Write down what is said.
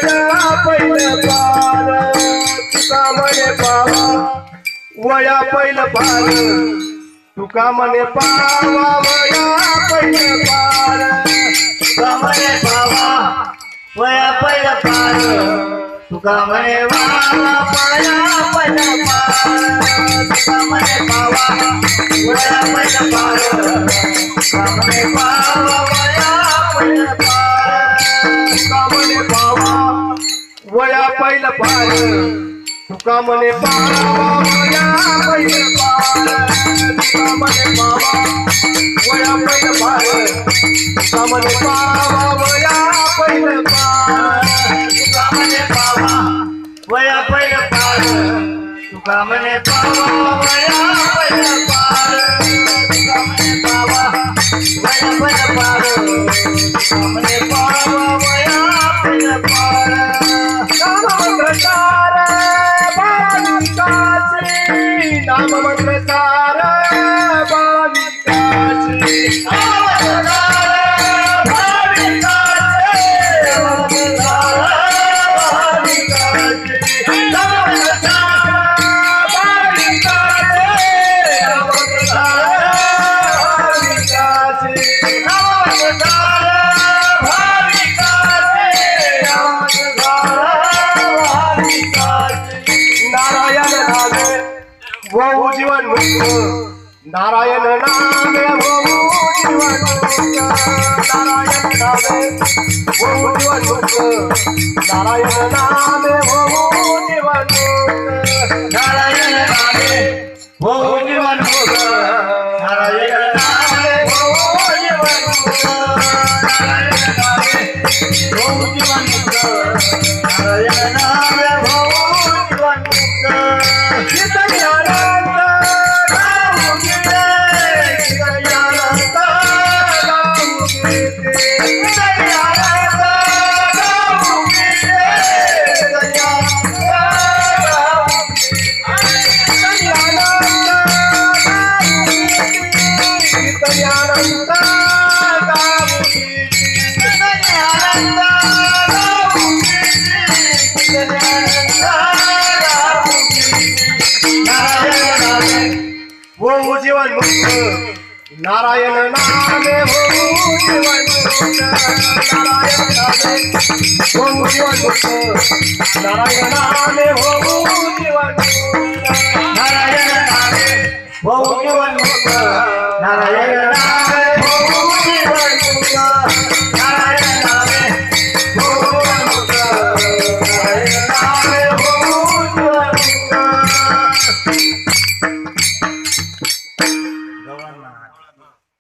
वया पहिलं पार तुका म्हणे पावा वया पहिलं पार तुका म्हणे पावा वया पहिलं पार तुका म्हणे पावा वया पहिलं पार तुका म्हणे वावा वया पहिलं पार तुका म्हणे पावा वया पहिलं पार तुका म्हणे पावा वया पहिलं पार तुका म्हणे पावा वया पहिलं पार तुका म्हणे पावा वया पहिलं पार तुका म्हणे पावा वया पहिलं पार तुका म्हणे पावा वया पहिलं पार तुका म्हणे पावा वया पहिलं पार तुका म्हणे पावा वया पहिलं पार तुका म्हणे पावा वया पहिलं पार तुका म्हणे पावा वया पहिलं पार नाममंत्र सार भाविकाचे नाममंत्र सार भाविकाचे वो जीवन मुक्त नारायण नामे वो जीवन मुक्त नारायण नामे वो जीवन मुक्त नारायण नामे वो जीवन मुक्त नारायण नामे वो जीवन मुक्त नारायण नामे वो जीवन मुक्त नारायण नामे वो जीवन मुक्त नारायण नामे वो जीवन मुक्त वो जीवन मुक्त नारायण नामे वो जीवन मुक्त नारायण नामे वो जीवन मुक्त नारायण नामे वो जीवन मुक्त नारायण नामे वो जीवन मुक्त नारायण